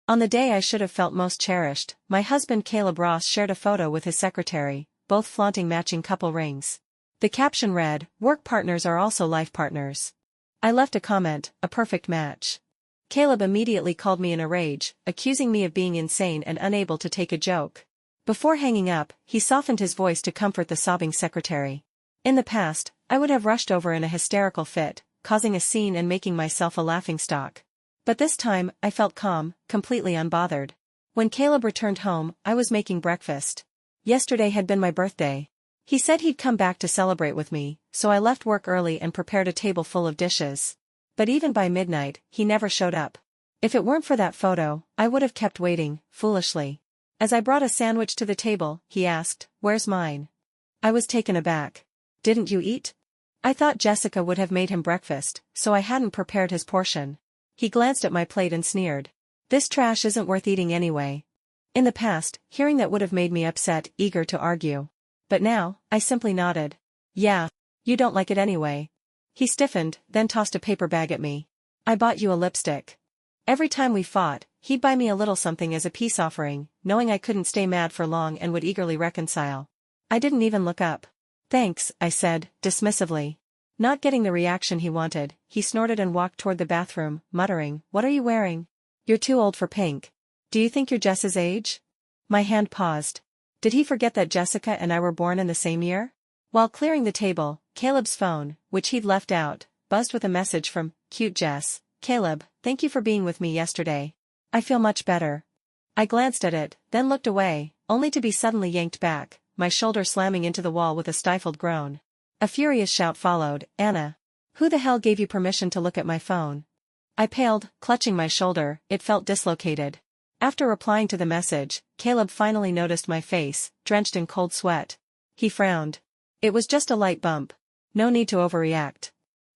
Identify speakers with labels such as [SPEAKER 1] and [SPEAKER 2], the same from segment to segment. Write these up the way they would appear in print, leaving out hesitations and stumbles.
[SPEAKER 1] On the day I should have felt most cherished, my husband Caleb Ross shared a photo with his secretary, both flaunting matching couple rings. The caption read, "Work partners are also life partners." I left a comment, "A perfect match." Caleb immediately called me in a rage, accusing me of being insane and unable to take a joke. Before hanging up, he softened his voice to comfort the sobbing secretary. In the past, I would have rushed over in a hysterical fit, causing a scene and making myself a laughingstock. But this time, I felt calm, completely unbothered. When Caleb returned home, I was making breakfast. Yesterday had been my birthday. He said he'd come back to celebrate with me, so I left work early and prepared a table full of dishes. But even by midnight, he never showed up. If it weren't for that photo, I would have kept waiting, foolishly. As I brought a sandwich to the table, he asked, "Where's mine?" I was taken aback. "Didn't you eat?" I thought Jessica would have made him breakfast, so I hadn't prepared his portion. He glanced at my plate and sneered. "This trash isn't worth eating anyway." In the past, hearing that would have made me upset, eager to argue. But now, I simply nodded. "Yeah. You don't like it anyway." He stiffened, then tossed a paper bag at me. "I bought you a lipstick." Every time we fought, he'd buy me a little something as a peace offering, knowing I couldn't stay mad for long and would eagerly reconcile. I didn't even look up. "Thanks," I said, dismissively. Not getting the reaction he wanted, he snorted and walked toward the bathroom, muttering, "What are you wearing? You're too old for pink. Do you think you're Jess's age?" My hand paused. Did he forget that Jessica and I were born in the same year? While clearing the table, Caleb's phone, which he'd left out, buzzed with a message from Cute Jess. "Caleb, thank you for being with me yesterday. I feel much better." I glanced at it, then looked away, only to be suddenly yanked back, my shoulder slamming into the wall with a stifled groan. A furious shout followed, "Anna! Who the hell gave you permission to look at my phone?" I paled, clutching my shoulder, it felt dislocated. After replying to the message, Caleb finally noticed my face, drenched in cold sweat. He frowned. "It was just a light bump. No need to overreact."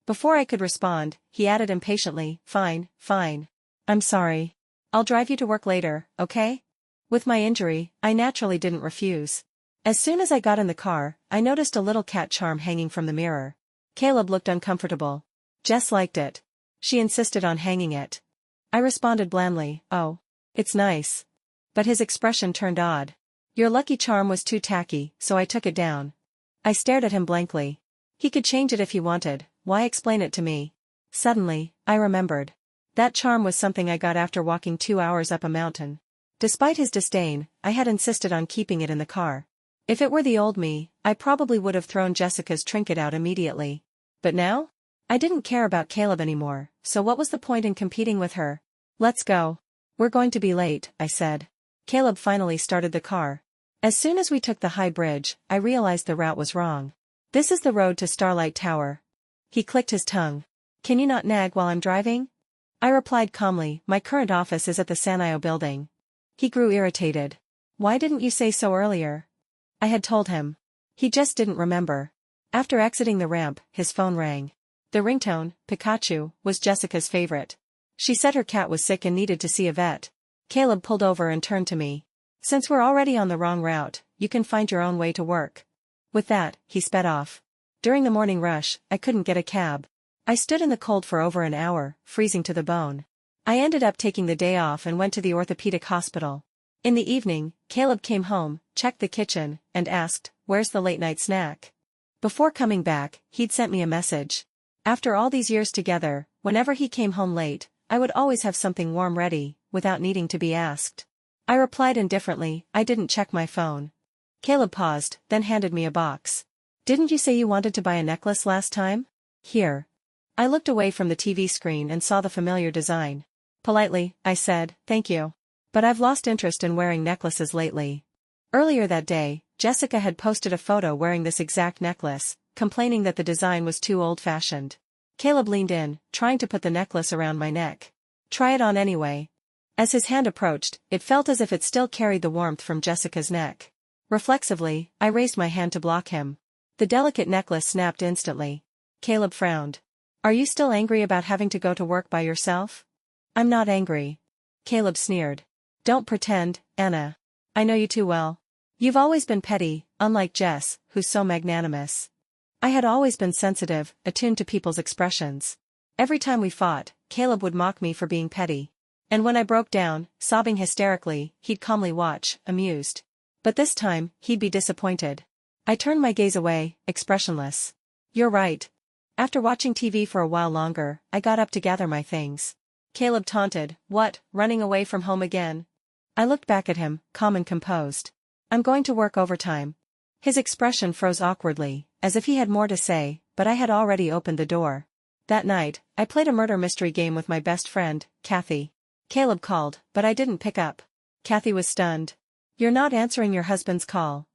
[SPEAKER 1] Before I could respond, he added impatiently, "Fine, fine. I'm sorry. I'll drive you to work later, okay?" With my injury, I naturally didn't refuse. As soon as I got in the car, I noticed a little cat charm hanging from the mirror. Caleb looked uncomfortable. Jess liked it. She insisted on hanging it. I responded blandly, "Oh. It's nice." But his expression turned odd. "Your lucky charm was too tacky, so I took it down." I stared at him blankly. He could change it if he wanted, why explain it to me? Suddenly, I remembered. That charm was something I got after walking 2 hours up a mountain. Despite his disdain, I had insisted on keeping it in the car. If it were the old me, I probably would have thrown Jessica's trinket out immediately. But now? I didn't care about Caleb anymore, so what was the point in competing with her? "Let's go. We're going to be late," I said. Caleb finally started the car. As soon as we took the high bridge, I realized the route was wrong. "This is the road to Starlight Tower." He clicked his tongue. "Can you not nag while I'm driving?" I replied calmly, "My current office is at the Sanio building." He grew irritated. "Why didn't you say so earlier?" I had told him. He just didn't remember. After exiting the ramp, his phone rang. The ringtone, Pikachu, was Jessica's favorite. She said her cat was sick and needed to see a vet. Caleb pulled over and turned to me. "Since we're already on the wrong route, you can find your own way to work." With that, he sped off. During the morning rush, I couldn't get a cab. I stood in the cold for over an hour, freezing to the bone. I ended up taking the day off and went to the orthopedic hospital. In the evening, Caleb came home, checked the kitchen, and asked, "Where's the late-night snack?" Before coming back, he'd sent me a message. After all these years together, whenever he came home late, I would always have something warm ready, without needing to be asked. I replied indifferently, I didn't check my phone. Caleb paused, then handed me a box. "Didn't you say you wanted to buy a necklace last time? Here." I looked away from the TV screen and saw the familiar design. Politely, I said, "Thank you. But I've lost interest in wearing necklaces lately." Earlier that day, Jessica had posted a photo wearing this exact necklace, complaining that the design was too old-fashioned. Caleb leaned in, trying to put the necklace around my neck. "Try it on anyway." As his hand approached, it felt as if it still carried the warmth from Jessica's neck. Reflexively, I raised my hand to block him. The delicate necklace snapped instantly. Caleb frowned. "Are you still angry about having to go to work by yourself?" "I'm not angry." Caleb sneered. "Don't pretend, Anna. I know you too well. You've always been petty, unlike Jess, who's so magnanimous." I had always been sensitive, attuned to people's expressions. Every time we fought, Caleb would mock me for being petty. And when I broke down, sobbing hysterically, he'd calmly watch, amused. But this time, he'd be disappointed. I turned my gaze away, expressionless. You're right. After watching TV for a while longer, I got up to gather my things. Caleb taunted, "What, running away from home again?" I looked back at him, calm and composed. "I'm going to work overtime." His expression froze awkwardly, as if he had more to say, but I had already opened the door. That night, I played a murder mystery game with my best friend, Kathy. Caleb called, but I didn't pick up. Kathy was stunned. "You're not answering your husband's call."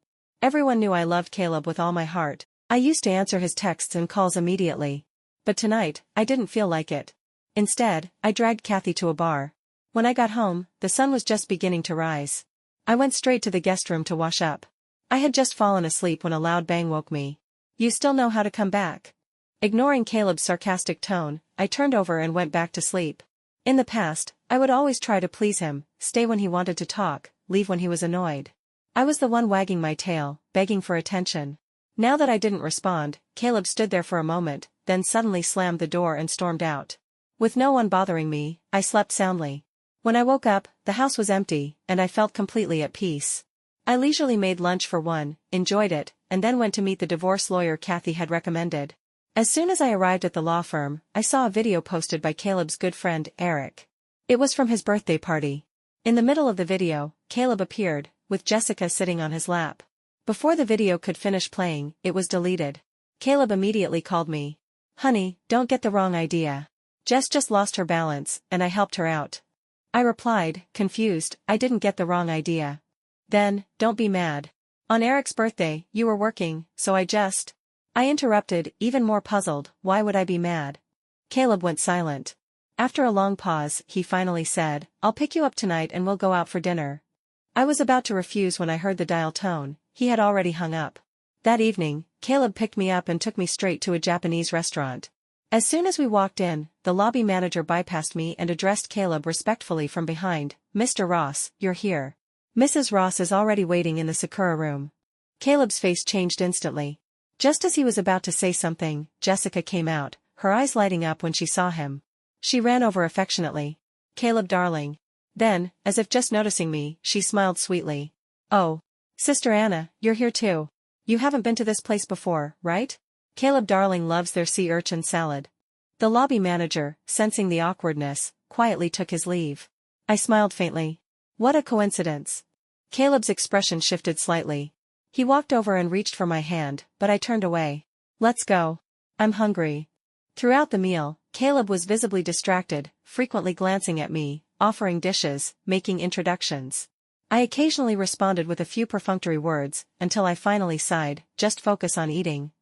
[SPEAKER 1] Everyone knew I loved Caleb with all my heart. I used to answer his texts and calls immediately. But tonight, I didn't feel like it. Instead, I dragged Kathy to a bar. When I got home, the sun was just beginning to rise. I went straight to the guest room to wash up. I had just fallen asleep when a loud bang woke me. "You still know how to come back?" Ignoring Caleb's sarcastic tone, I turned over and went back to sleep. In the past, I would always try to please him, stay when he wanted to talk, leave when he was annoyed. I was the one wagging my tail, begging for attention. Now that I didn't respond, Caleb stood there for a moment, then suddenly slammed the door and stormed out. With no one bothering me, I slept soundly. When I woke up, the house was empty, and I felt completely at peace. I leisurely made lunch for one, enjoyed it, and then went to meet the divorce lawyer Kathy had recommended. As soon as I arrived at the law firm, I saw a video posted by Caleb's good friend, Eric. It was from his birthday party. In the middle of the video, Caleb appeared, with Jessica sitting on his lap. Before the video could finish playing, it was deleted. Caleb immediately called me. "Honey, don't get the wrong idea. Jess just lost her balance, and I helped her out." I replied, confused, "I didn't get the wrong idea." "Then, don't be mad. On Eric's birthday, you were working, so I interrupted, even more puzzled, why would I be mad? Caleb went silent. After a long pause, he finally said, "I'll pick you up tonight and we'll go out for dinner." I was about to refuse when I heard the dial tone. He had already hung up. That evening, Caleb picked me up and took me straight to a Japanese restaurant. As soon as we walked in, the lobby manager bypassed me and addressed Caleb respectfully from behind. "Mr. Ross, you're here. Mrs. Ross is already waiting in the Sakura room." Caleb's face changed instantly. Just as he was about to say something, Jessica came out, her eyes lighting up when she saw him. She ran over affectionately. "Caleb darling." Then, as if just noticing me, she smiled sweetly. "Oh. Sister Anna, you're here too. You haven't been to this place before, right? Caleb darling loves their sea urchin salad." The lobby manager, sensing the awkwardness, quietly took his leave. I smiled faintly. What a coincidence. Caleb's expression shifted slightly. He walked over and reached for my hand, but I turned away. "Let's go. I'm hungry." Throughout the meal, Caleb was visibly distracted, frequently glancing at me, offering dishes, making introductions. I occasionally responded with a few perfunctory words, until I finally sighed, "Just focus on eating."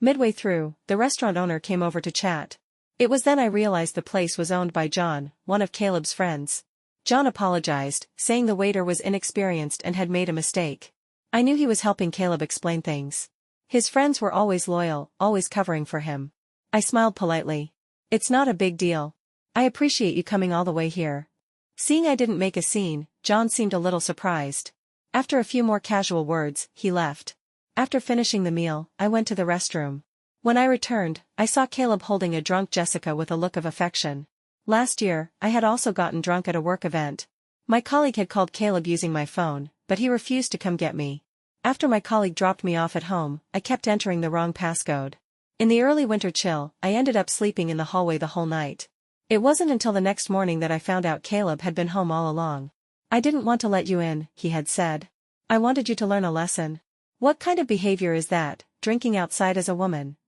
[SPEAKER 1] Midway through, the restaurant owner came over to chat. It was then I realized the place was owned by John, one of Caleb's friends. John apologized, saying the waiter was inexperienced and had made a mistake. I knew he was helping Caleb explain things. His friends were always loyal, always covering for him. I smiled politely. "It's not a big deal. I appreciate you coming all the way here." Seeing I didn't make a scene, John seemed a little surprised. After a few more casual words, he left. After finishing the meal, I went to the restroom. When I returned, I saw Caleb holding a drunk Jessica with a look of affection. Last year, I had also gotten drunk at a work event. My colleague had called Caleb using my phone, but he refused to come get me. After my colleague dropped me off at home, I kept entering the wrong passcode. In the early winter chill, I ended up sleeping in the hallway the whole night. It wasn't until the next morning that I found out Caleb had been home all along. "I didn't want to let you in," he had said. "I wanted you to learn a lesson." What kind of behavior is that, drinking outside as a woman?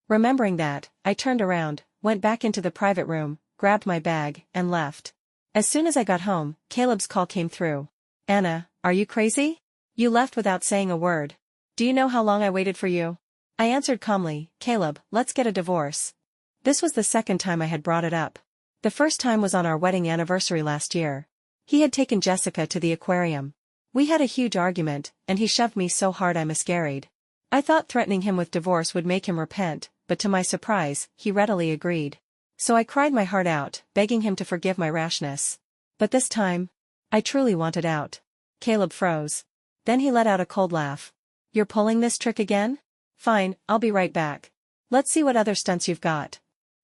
[SPEAKER 1] Remembering that, I turned around, went back into the private room, grabbed my bag, and left. As soon as I got home, Caleb's call came through. "Anna, are you crazy? You left without saying a word. Do you know how long I waited for you?" I answered calmly, "Caleb, let's get a divorce." This was the second time I had brought it up. The first time was on our wedding anniversary last year. He had taken Jessica to the aquarium. We had a huge argument, and he shoved me so hard I miscarried. I thought threatening him with divorce would make him repent, but to my surprise, he readily agreed. So I cried my heart out, begging him to forgive my rashness. But this time, I truly wanted out. Caleb froze. Then he let out a cold laugh. "You're pulling this trick again? Fine, I'll be right back. Let's see what other stunts you've got."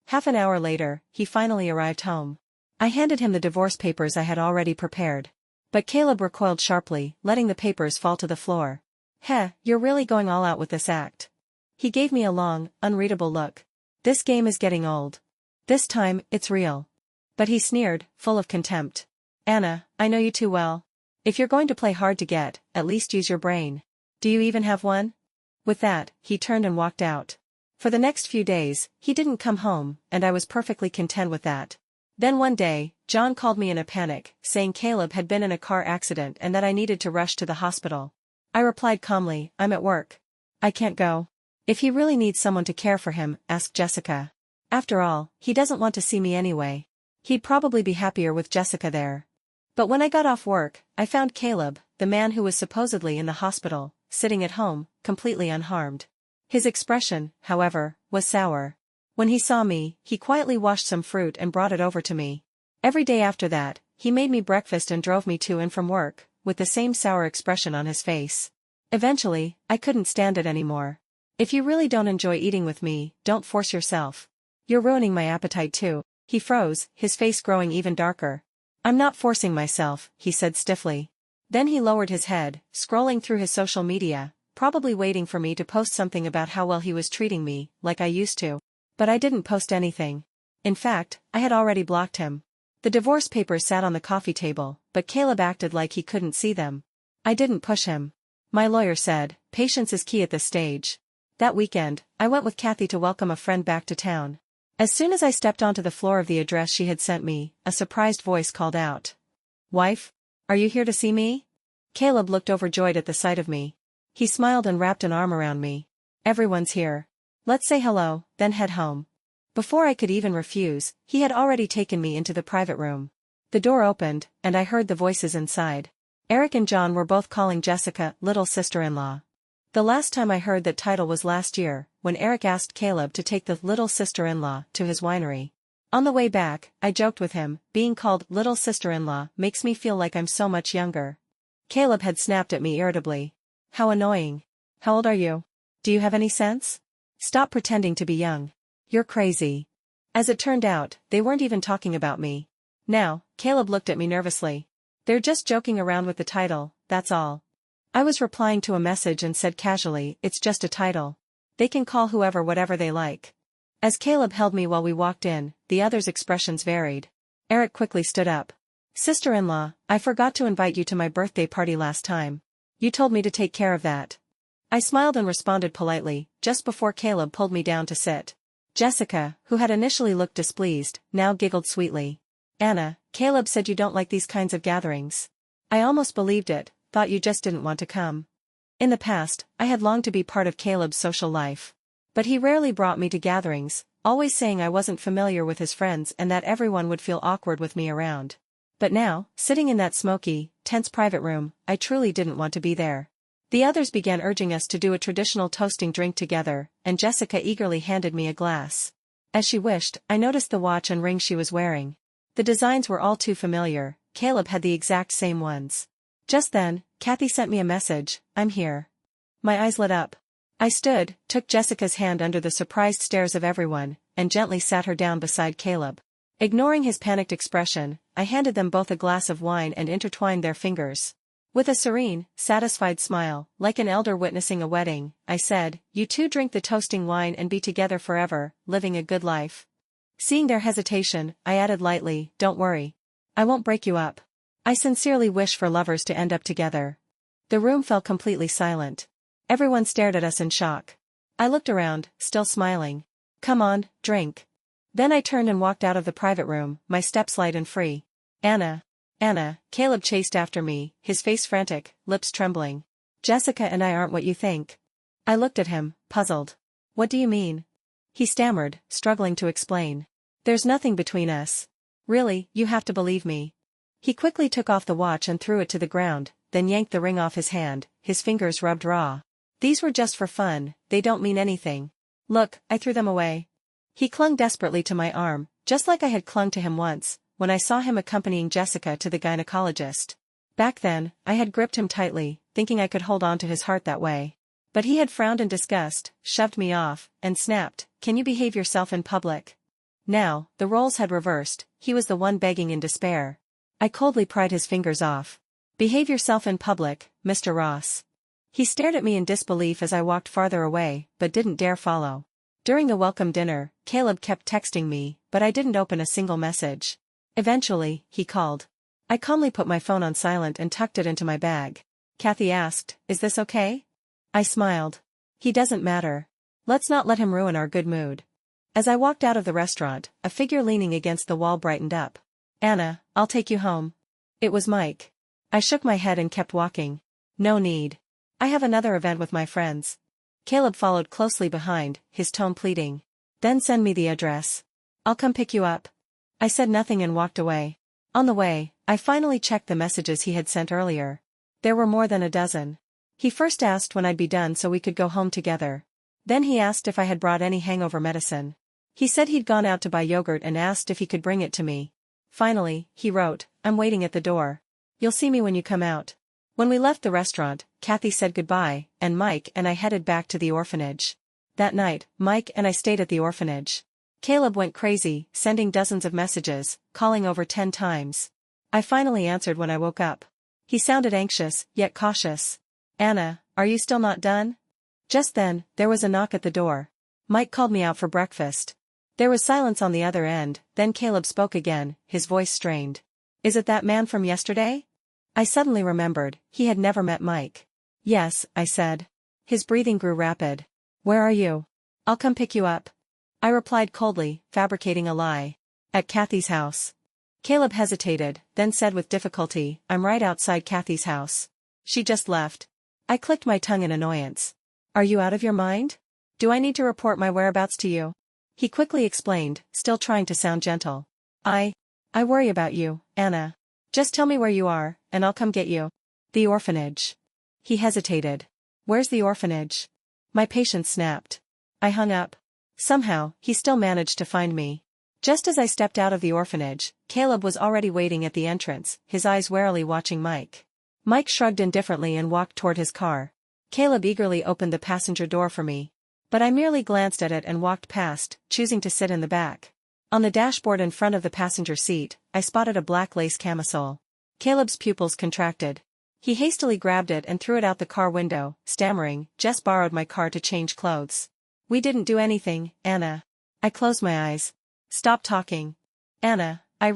[SPEAKER 1] Half an hour later, he finally arrived home. I handed him the divorce papers I had already prepared. But Caleb recoiled sharply, letting the papers fall to the floor. Heh, you're really going all out with this act. He gave me a long, unreadable look. This game is getting old. This time, it's real. But he sneered, full of contempt. Anna, I know you too well. If you're going to play hard to get, at least use your brain. Do you even have one? With that, he turned and walked out. For the next few days, he didn't come home, and I was perfectly content with that. Then one day, John called me in a panic, saying Caleb had been in a car accident and that I needed to rush to the hospital. I replied calmly, I'm at work. I can't go. If he really needs someone to care for him, ask Jessica. After all, he doesn't want to see me anyway. He'd probably be happier with Jessica there. But when I got off work, I found Caleb, the man who was supposedly in the hospital, sitting at home, completely unharmed. His expression, however, was sour. When he saw me, he quietly washed some fruit and brought it over to me. Every day after that, he made me breakfast and drove me to and from work, with the same sour expression on his face. Eventually, I couldn't stand it anymore. If you really don't enjoy eating with me, don't force yourself. You're ruining my appetite too. He froze, his face growing even darker. I'm not forcing myself, he said stiffly. Then he lowered his head, scrolling through his social media, probably waiting for me to post something about how well he was treating me, like I used to. But I didn't post anything. In fact, I had already blocked him. The divorce papers sat on the coffee table, but Caleb acted like he couldn't see them. I didn't push him. My lawyer said, patience is key at this stage. That weekend, I went with Kathy to welcome a friend back to town. As soon as I stepped onto the floor of the address she had sent me, a surprised voice called out. Wife? Are you here to see me? Caleb looked overjoyed at the sight of me. He smiled and wrapped an arm around me. Everyone's here. Let's say hello, then head home. Before I could even refuse, he had already taken me into the private room. The door opened, and I heard the voices inside. Eric and John were both calling Jessica little sister-in-law. The last time I heard that title was last year, when Eric asked Caleb to take the little sister-in-law to his winery. On the way back, I joked with him, being called little sister-in-law makes me feel like I'm so much younger. Caleb had snapped at me irritably. How annoying. How old are you? Do you have any sense? Stop pretending to be young. You're crazy. As it turned out, they weren't even talking about me. Now, Caleb looked at me nervously. They're just joking around with the title, that's all. I was replying to a message and said casually, it's just a title. They can call whoever whatever they like. As Caleb held me while we walked in, the others' expressions varied. Eric quickly stood up. Sister-in-law, I forgot to invite you to my birthday party last time. You told me to take care of that. I smiled and responded politely, just before Caleb pulled me down to sit. Jessica, who had initially looked displeased, now giggled sweetly. Anna, Caleb said you don't like these kinds of gatherings. I almost believed it, thought you just didn't want to come. In the past, I had longed to be part of Caleb's social life. But he rarely brought me to gatherings, always saying I wasn't familiar with his friends and that everyone would feel awkward with me around. But now, sitting in that smoky, tense private room, I truly didn't want to be there. The others began urging us to do a traditional toasting drink together, and Jessica eagerly handed me a glass. As she wished, I noticed the watch and ring she was wearing. The designs were all too familiar, Caleb had the exact same ones. Just then, Kathy sent me a message, I'm here. My eyes lit up. I stood, took Jessica's hand under the surprised stares of everyone, and gently sat her down beside Caleb. Ignoring his panicked expression, I handed them both a glass of wine and intertwined their fingers. With a serene, satisfied smile, like an elder witnessing a wedding, I said, you two drink the toasting wine and be together forever, living a good life. Seeing their hesitation, I added lightly, don't worry. I won't break you up. I sincerely wish for lovers to end up together. The room fell completely silent. Everyone stared at us in shock. I looked around, still smiling. Come on, drink. Then I turned and walked out of the private room, my steps light and free. Anna, Caleb chased after me, his face frantic, lips trembling. Jessica and I aren't what you think. I looked at him, puzzled. What do you mean? He stammered, struggling to explain. There's nothing between us. Really, you have to believe me. He quickly took off the watch and threw it to the ground, then yanked the ring off his hand, his fingers rubbed raw. These were just for fun, they don't mean anything. Look, I threw them away. He clung desperately to my arm, just like I had clung to him once, when I saw him accompanying Jessica to the gynecologist. Back then, I had gripped him tightly, thinking I could hold on to his heart that way. But he had frowned in disgust, shoved me off, and snapped, can you behave yourself in public? Now, the roles had reversed, he was the one begging in despair. I coldly pried his fingers off. "Behave yourself in public, Mr. Ross." He stared at me in disbelief as I walked farther away, but didn't dare follow. During the welcome dinner, Caleb kept texting me, but I didn't open a single message. Eventually, he called. I calmly put my phone on silent and tucked it into my bag. Kathy asked, "Is this okay?" I smiled. "He doesn't matter. Let's not let him ruin our good mood." As I walked out of the restaurant, a figure leaning against the wall brightened up. "Anna, I'll take you home." It was Mike. I shook my head and kept walking. "No need. I have another event with my friends." Caleb followed closely behind, his tone pleading. "Then send me the address. I'll come pick you up." I said nothing and walked away. On the way, I finally checked the messages he had sent earlier. There were more than a dozen. He first asked when I'd be done so we could go home together. Then he asked if I had brought any hangover medicine. He said he'd gone out to buy yogurt and asked if he could bring it to me. Finally, he wrote, "I'm waiting at the door. You'll see me when you come out." When we left the restaurant, Kathy said goodbye, and Mike and I headed back to the orphanage. That night, Mike and I stayed at the orphanage. Caleb went crazy, sending dozens of messages, calling over 10 times. I finally answered when I woke up. He sounded anxious, yet cautious. "Anna, are you still not done?" Just then, there was a knock at the door. Mike called me out for breakfast. There was silence on the other end, then Caleb spoke again, his voice strained. "Is it that man from yesterday?" I suddenly remembered, he had never met Mike. "Yes," I said. His breathing grew rapid. "Where are you?" "I'll come pick you up." I replied coldly, fabricating a lie. "At Kathy's house." Caleb hesitated, then said with difficulty, "I'm right outside Kathy's house. She just left." I clicked my tongue in annoyance. "Are you out of your mind? Do I need to report my whereabouts to you?" He quickly explained, still trying to sound gentle. I worry about you, Anna. Just tell me where you are, and I'll come get you." "The orphanage." He hesitated. "Where's the orphanage?" My patience snapped. I hung up. Somehow, he still managed to find me. Just as I stepped out of the orphanage, Caleb was already waiting at the entrance, his eyes warily watching Mike. Mike shrugged indifferently and walked toward his car. Caleb eagerly opened the passenger door for me. But I merely glanced at it and walked past, choosing to sit in the back. On the dashboard in front of the passenger seat, I spotted a black lace camisole. Caleb's pupils contracted. He hastily grabbed it and threw it out the car window, stammering, "Jess borrowed my car to change clothes." "We didn't do anything, Anna." I closed my eyes. "Stop talking. Anna, I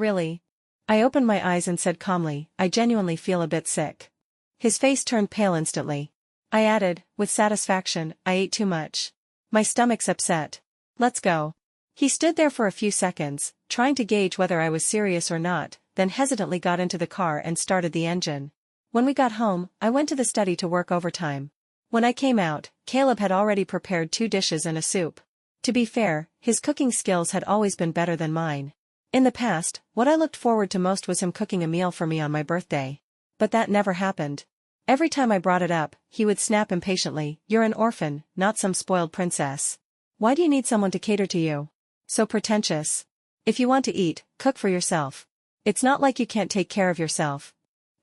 [SPEAKER 1] opened my eyes and said calmly, "I genuinely feel a bit sick." His face turned pale instantly. I added, with satisfaction, "I ate too much. My stomach's upset. Let's go." He stood there for a few seconds, trying to gauge whether I was serious or not, then hesitantly got into the car and started the engine. When we got home, I went to the study to work overtime. When I came out, Caleb had already prepared 2 dishes and a soup. To be fair, his cooking skills had always been better than mine. In the past, what I looked forward to most was him cooking a meal for me on my birthday. But that never happened. Every time I brought it up, he would snap impatiently, "You're an orphan, not some spoiled princess. Why do you need someone to cater to you? So pretentious. If you want to eat, cook for yourself. It's not like you can't take care of yourself."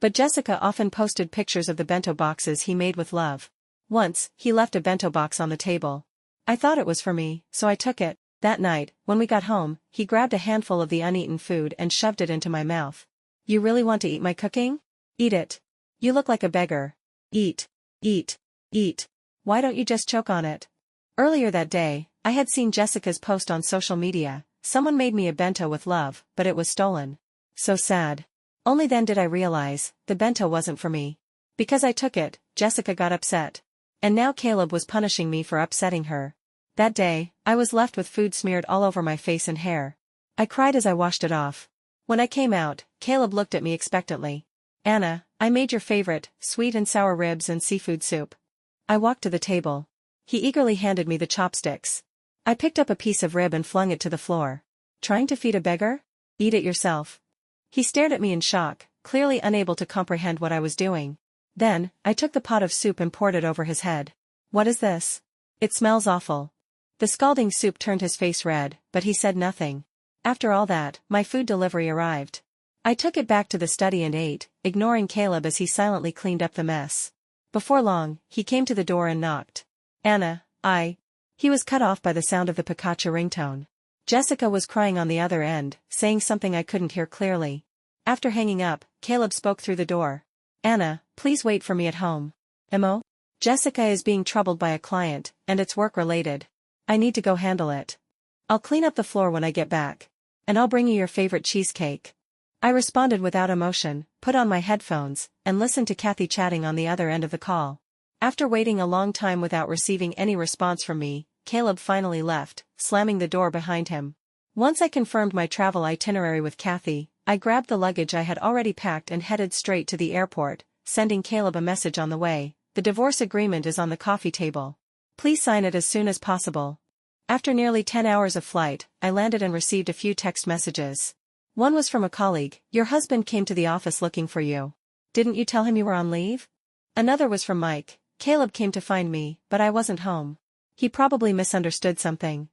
[SPEAKER 1] But Jessica often posted pictures of the bento boxes he made with love. Once, he left a bento box on the table. I thought it was for me, so I took it. That night, when we got home, he grabbed a handful of the uneaten food and shoved it into my mouth. "You really want to eat my cooking? Eat it. You look like a beggar. Eat, eat, eat. Why don't you just choke on it?" Earlier that day, I had seen Jessica's post on social media. Someone made me a bento with love, but it was stolen. So sad. Only then did I realize, the bento wasn't for me. Because I took it, Jessica got upset. And now Caleb was punishing me for upsetting her. That day, I was left with food smeared all over my face and hair. I cried as I washed it off. When I came out, Caleb looked at me expectantly. "Anna, I made your favorite, sweet and sour ribs and seafood soup." I walked to the table. He eagerly handed me the chopsticks. I picked up a piece of rib and flung it to the floor. "Trying to feed a beggar? Eat it yourself." He stared at me in shock, clearly unable to comprehend what I was doing. Then, I took the pot of soup and poured it over his head. "What is this? It smells awful." The scalding soup turned his face red, but he said nothing. After all that, my food delivery arrived. I took it back to the study and ate, ignoring Caleb as he silently cleaned up the mess. Before long, he came to the door and knocked. "Anna, He was cut off by the sound of the Pikachu ringtone. Jessica was crying on the other end, saying something I couldn't hear clearly. After hanging up, Caleb spoke through the door. Anna, please wait for me at home. Mo? Jessica is being troubled by a client, and it's work-related. I need to go handle it. I'll clean up the floor when I get back. And I'll bring you your favorite cheesecake. I responded without emotion, put on my headphones, and listened to Kathy chatting on the other end of the call. After waiting a long time without receiving any response from me, Caleb finally left, slamming the door behind him. Once I confirmed my travel itinerary with Kathy, I grabbed the luggage I had already packed and headed straight to the airport, sending Caleb a message on the way. The divorce agreement is on the coffee table. Please sign it as soon as possible. After nearly 10 hours of flight, I landed and received a few text messages. One was from a colleague: your husband came to the office looking for you. Didn't you tell him you were on leave? Another was from Mike: Caleb came to find me, but I wasn't home. He probably misunderstood something.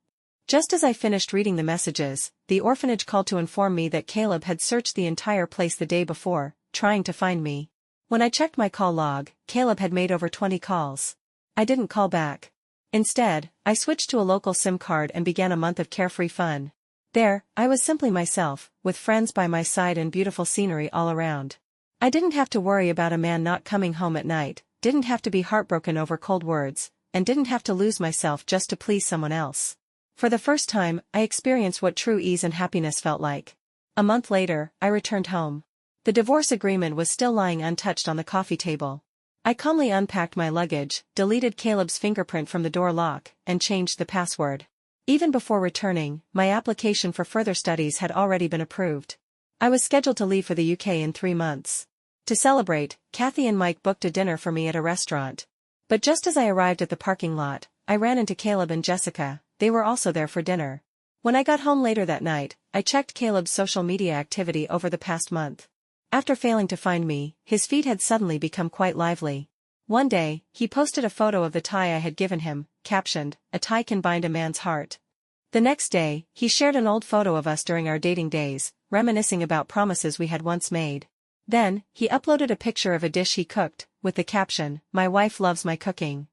[SPEAKER 1] Just as I finished reading the messages, the orphanage called to inform me that Caleb had searched the entire place the day before, trying to find me. When I checked my call log, Caleb had made over 20 calls. I didn't call back. Instead, I switched to a local SIM card and began a month of carefree fun. There, I was simply myself, with friends by my side and beautiful scenery all around. I didn't have to worry about a man not coming home at night, didn't have to be heartbroken over cold words, and didn't have to lose myself just to please someone else. For the first time, I experienced what true ease and happiness felt like. A month later, I returned home. The divorce agreement was still lying untouched on the coffee table. I calmly unpacked my luggage, deleted Caleb's fingerprint from the door lock, and changed the password. Even before returning, my application for further studies had already been approved. I was scheduled to leave for the UK in 3 months. To celebrate, Kathy and Mike booked a dinner for me at a restaurant. But just as I arrived at the parking lot, I ran into Caleb and Jessica. They were also there for dinner. When I got home later that night, I checked Caleb's social media activity over the past month. After failing to find me, his feed had suddenly become quite lively. One day, he posted a photo of the tie I had given him, captioned, "A tie can bind a man's heart." The next day, he shared an old photo of us during our dating days, reminiscing about promises we had once made. Then, he uploaded a picture of a dish he cooked, with the caption, "My wife loves my cooking."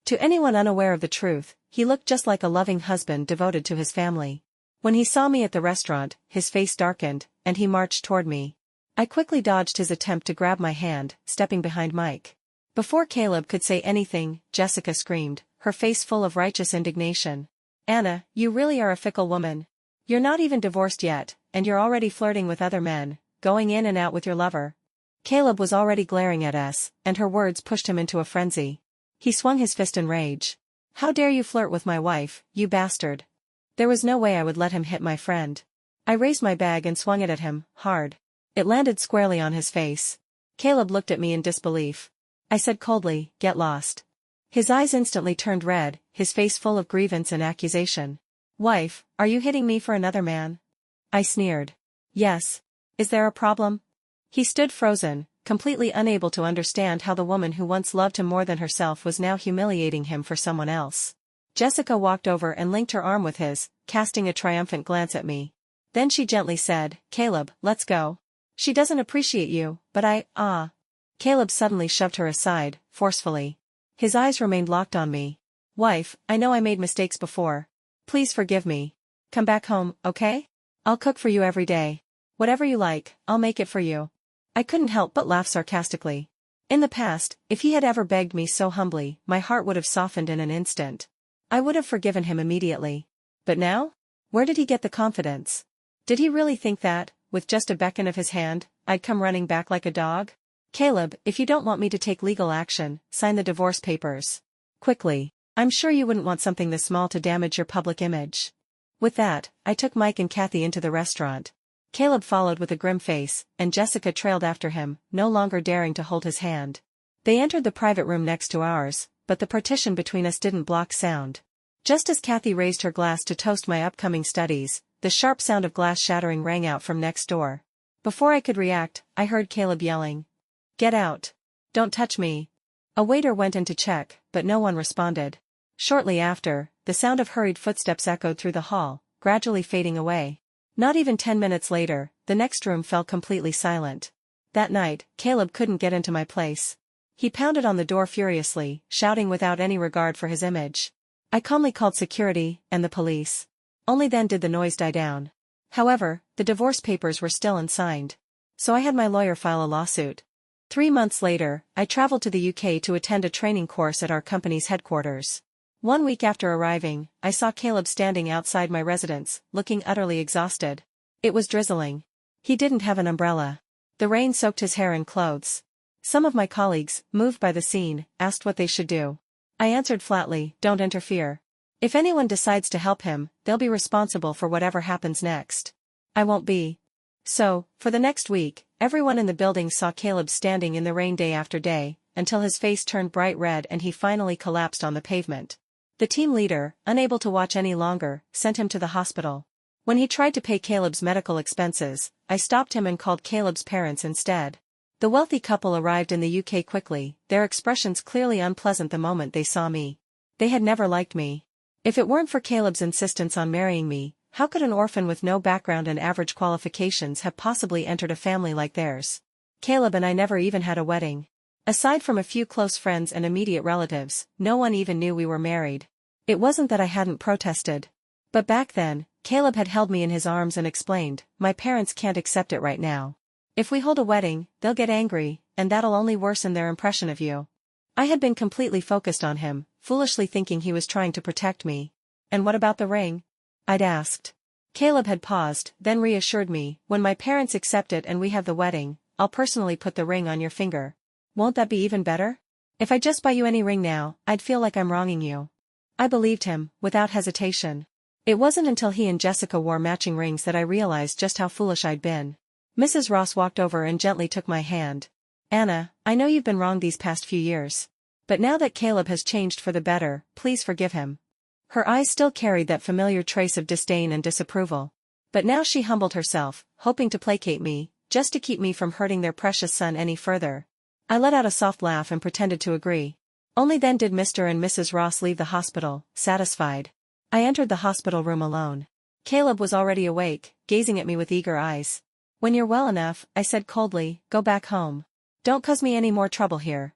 [SPEAKER 1] To anyone unaware of the truth, he looked just like a loving husband devoted to his family. When he saw me at the restaurant, his face darkened, and he marched toward me. I quickly dodged his attempt to grab my hand, stepping behind Mike. Before Caleb could say anything, Jessica screamed, her face full of righteous indignation. "Anna, you really are a fickle woman. You're not even divorced yet, and you're already flirting with other men, going in and out with your lover." Caleb was already glaring at us, and her words pushed him into a frenzy. He swung his fist in rage. "How dare you flirt with my wife, you bastard!" There was no way I would let him hit my friend. I raised my bag and swung it at him, hard. It landed squarely on his face. Caleb looked at me in disbelief. I said coldly, "Get lost." His eyes instantly turned red, his face full of grievance and accusation. "Wife, are you hitting me for another man?" I sneered. "Yes. Is there a problem?" He stood frozen, completely unable to understand how the woman who once loved him more than herself was now humiliating him for someone else. Jessica walked over and linked her arm with his, casting a triumphant glance at me. Then she gently said, "Caleb, let's go. She doesn't appreciate you, but I. Caleb suddenly shoved her aside, forcefully. His eyes remained locked on me. "Wife, I know I made mistakes before. Please forgive me. Come back home, okay? I'll cook for you every day. Whatever you like, I'll make it for you." I couldn't help but laugh sarcastically. In the past, if he had ever begged me so humbly, my heart would have softened in an instant. I would have forgiven him immediately. But now? Where did he get the confidence? Did he really think that, with just a beckon of his hand, I'd come running back like a dog? "Caleb, if you don't want me to take legal action, sign the divorce papers. Quickly. I'm sure you wouldn't want something this small to damage your public image." With that, I took Mike and Kathy into the restaurant. Caleb followed with a grim face, and Jessica trailed after him, no longer daring to hold his hand. They entered the private room next to ours, but the partition between us didn't block sound. Just as Kathy raised her glass to toast my upcoming studies, the sharp sound of glass shattering rang out from next door. Before I could react, I heard Caleb yelling, "Get out. Don't touch me." A waiter went in to check, but no one responded. Shortly after, the sound of hurried footsteps echoed through the hall, gradually fading away. Not even 10 minutes later, the next room fell completely silent. That night, Caleb couldn't get into my place. He pounded on the door furiously, shouting without any regard for his image. I calmly called security, and the police. Only then did the noise die down. However, the divorce papers were still unsigned. So I had my lawyer file a lawsuit. 3 months later, I traveled to the UK to attend a training course at our company's headquarters. 1 week after arriving, I saw Caleb standing outside my residence, looking utterly exhausted. It was drizzling. He didn't have an umbrella. The rain soaked his hair and clothes. Some of my colleagues, moved by the scene, asked what they should do. I answered flatly, "Don't interfere. If anyone decides to help him, they'll be responsible for whatever happens next. I won't be." So, for the next week, everyone in the building saw Caleb standing in the rain day after day, until his face turned bright red and he finally collapsed on the pavement. The team leader, unable to watch any longer, sent him to the hospital. When he tried to pay Caleb's medical expenses, I stopped him and called Caleb's parents instead. The wealthy couple arrived in the UK quickly, their expressions clearly unpleasant the moment they saw me. They had never liked me. If it weren't for Caleb's insistence on marrying me, how could an orphan with no background and average qualifications have possibly entered a family like theirs? Caleb and I never even had a wedding. Aside from a few close friends and immediate relatives, no one even knew we were married. It wasn't that I hadn't protested. But back then, Caleb had held me in his arms and explained, "My parents can't accept it right now. If we hold a wedding, they'll get angry, and that'll only worsen their impression of you." I had been completely focused on him, foolishly thinking he was trying to protect me. "And what about the ring?" I'd asked. Caleb had paused, then reassured me, "When my parents accept it and we have the wedding, I'll personally put the ring on your finger. Won't that be even better? If I just buy you any ring now, I'd feel like I'm wronging you." I believed him, without hesitation. It wasn't until he and Jessica wore matching rings that I realized just how foolish I'd been. Mrs. Ross walked over and gently took my hand. "Anna, I know you've been wrong these past few years. But now that Caleb has changed for the better, please forgive him." Her eyes still carried that familiar trace of disdain and disapproval. But now she humbled herself, hoping to placate me, just to keep me from hurting their precious son any further. I let out a soft laugh and pretended to agree. Only then did Mr. and Mrs. Ross leave the hospital, satisfied. I entered the hospital room alone. Caleb was already awake, gazing at me with eager eyes. "When you're well enough," I said coldly, "go back home. Don't cause me any more trouble here."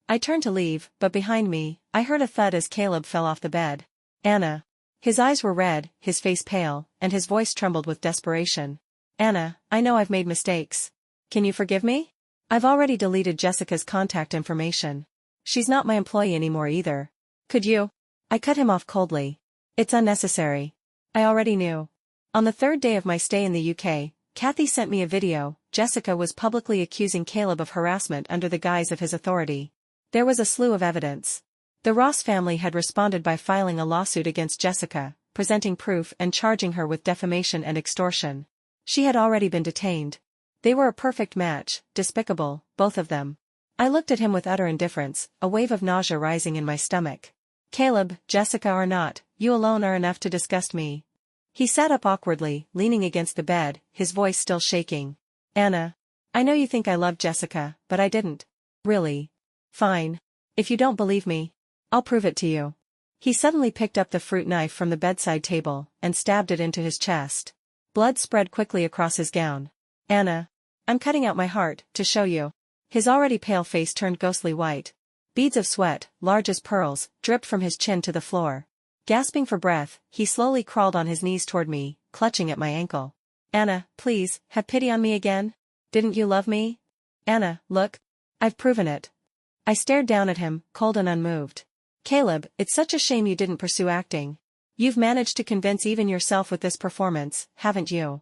[SPEAKER 1] I turned to leave, but behind me, I heard a thud as Caleb fell off the bed. "Anna." His eyes were red, his face pale, and his voice trembled with desperation. "Anna, I know I've made mistakes. Can you forgive me? I've already deleted Jessica's contact information. She's not my employee anymore either. Could you?" I cut him off coldly. "It's unnecessary. I already knew." On the third day of my stay in the UK, Kathy sent me a video. Jessica was publicly accusing Caleb of harassment under the guise of his authority. There was a slew of evidence. The Ross family had responded by filing a lawsuit against Jessica, presenting proof and charging her with defamation and extortion. She had already been detained. They were a perfect match, despicable, both of them. I looked at him with utter indifference, a wave of nausea rising in my stomach. "Caleb, Jessica or not, you alone are enough to disgust me." He sat up awkwardly, leaning against the bed, his voice still shaking. "Anna, I know you think I loved Jessica, but I didn't. Really. Fine. If you don't believe me, I'll prove it to you." He suddenly picked up the fruit knife from the bedside table, and stabbed it into his chest. Blood spread quickly across his gown. "Anna, I'm cutting out my heart, to show you." His already pale face turned ghostly white. Beads of sweat, large as pearls, dripped from his chin to the floor. Gasping for breath, he slowly crawled on his knees toward me, clutching at my ankle. "Anna, please, have pity on me again. Didn't you love me? Anna, look. I've proven it." I stared down at him, cold and unmoved. "Caleb, it's such a shame you didn't pursue acting. You've managed to convince even yourself with this performance, haven't you?"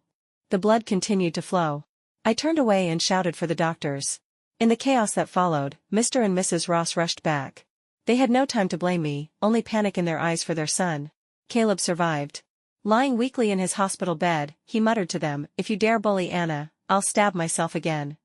[SPEAKER 1] The blood continued to flow. I turned away and shouted for the doctors. In the chaos that followed, Mr. and Mrs. Ross rushed back. They had no time to blame me, only panic in their eyes for their son. Caleb survived. Lying weakly in his hospital bed, he muttered to them, "If you dare bully Anna, I'll stab myself again."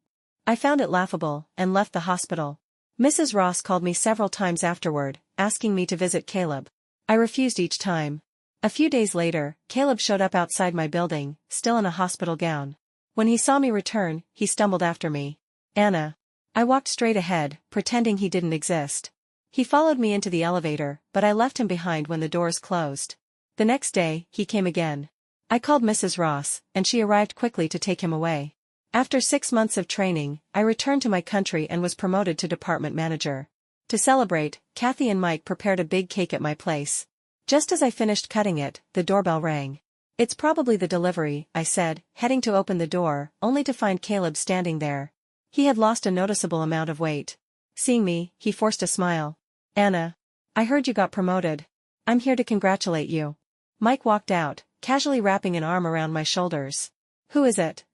[SPEAKER 1] I found it laughable, and left the hospital. Mrs. Ross called me several times afterward, asking me to visit Caleb. I refused each time. A few days later, Caleb showed up outside my building, still in a hospital gown. When he saw me return, he stumbled after me. "Anna." I walked straight ahead, pretending he didn't exist. He followed me into the elevator, but I left him behind when the doors closed. The next day, he came again. I called Mrs. Ross, and she arrived quickly to take him away. After 6 months of training, I returned to my country and was promoted to department manager. To celebrate, Kathy and Mike prepared a big cake at my place. Just as I finished cutting it, the doorbell rang. It's probably the delivery, I said, heading to open the door, only to find Caleb standing there. He had lost a noticeable amount of weight. Seeing me, he forced a smile. Anna. I heard you got promoted. I'm here to congratulate you. Mike walked out, casually wrapping an arm around my shoulders. Who is it?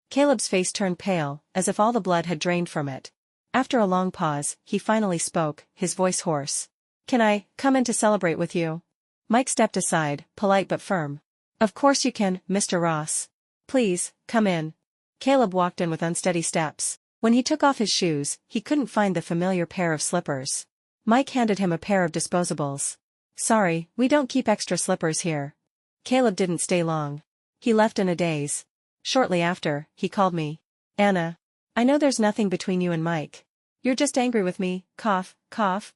[SPEAKER 1] Caleb's face turned pale, as if all the blood had drained from it. After a long pause, he finally spoke, his voice hoarse. Can I come in to celebrate with you? Mike stepped aside, polite but firm. Of course you can, Mr. Ross. Please, come in. Caleb walked in with unsteady steps. When he took off his shoes, he couldn't find the familiar pair of slippers. Mike handed him a pair of disposables. Sorry, we don't keep extra slippers here. Caleb didn't stay long. He left in a daze. Shortly after, he called me. Anna. I know there's nothing between you and Mike. You're just angry with me, cough, cough.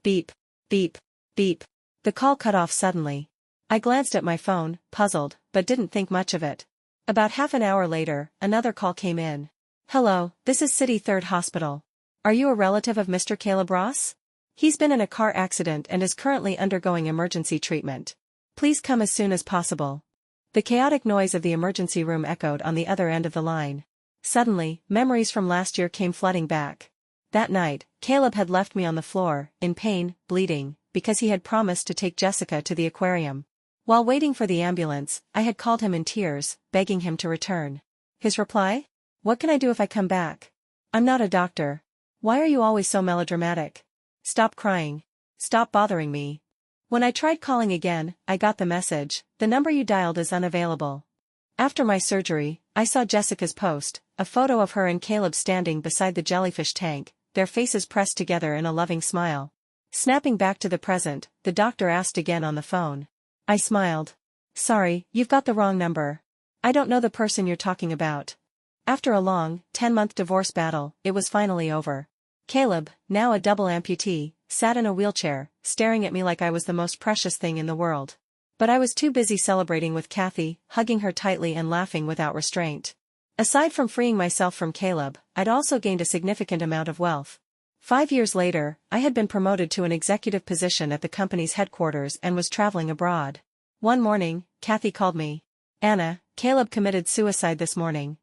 [SPEAKER 1] Beep, beep, beep. The call cut off suddenly. I glanced at my phone, puzzled, but didn't think much of it. About half an hour later, another call came in. Hello, this is City 3rd Hospital. Are you a relative of Mr. Caleb Ross? He's been in a car accident and is currently undergoing emergency treatment. Please come as soon as possible. The chaotic noise of the emergency room echoed on the other end of the line. Suddenly, memories from last year came flooding back. That night, Caleb had left me on the floor, in pain, bleeding, because he had promised to take Jessica to the aquarium. While waiting for the ambulance, I had called him in tears, begging him to return. His reply? What can I do if I come back? I'm not a doctor. Why are you always so melodramatic? Stop crying. Stop bothering me. When I tried calling again, I got the message, the number you dialed is unavailable. After my surgery, I saw Jessica's post, a photo of her and Caleb standing beside the jellyfish tank, their faces pressed together in a loving smile. Snapping back to the present, the doctor asked again on the phone. I smiled. Sorry, you've got the wrong number. I don't know the person you're talking about. After a long, 10-month divorce battle, it was finally over. Caleb, now a double amputee, sat in a wheelchair, staring at me like I was the most precious thing in the world. But I was too busy celebrating with Kathy, hugging her tightly and laughing without restraint. Aside from freeing myself from Caleb, I'd also gained a significant amount of wealth. 5 years later, I had been promoted to an executive position at the company's headquarters and was traveling abroad. One morning, Kathy called me. Anna, Caleb committed suicide this morning.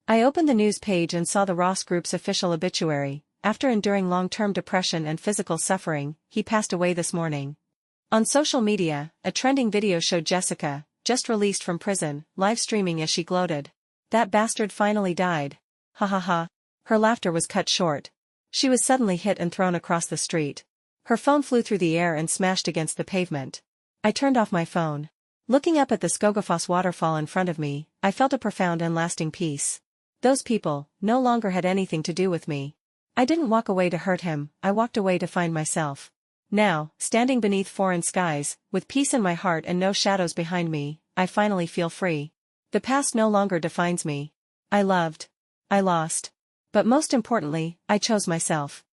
[SPEAKER 1] I opened the news page and saw the Ross Group's official obituary. After enduring long-term depression and physical suffering, he passed away this morning. On social media, a trending video showed Jessica, just released from prison, live streaming as she gloated. That bastard finally died. Ha ha ha. Her laughter was cut short. She was suddenly hit and thrown across the street. Her phone flew through the air and smashed against the pavement. I turned off my phone. Looking up at the Skogafoss waterfall in front of me, I felt a profound and lasting peace. Those people no longer had anything to do with me. I didn't walk away to hurt him, I walked away to find myself. Now, standing beneath foreign skies, with peace in my heart and no shadows behind me, I finally feel free. The past no longer defines me. I loved. I lost. But most importantly, I chose myself.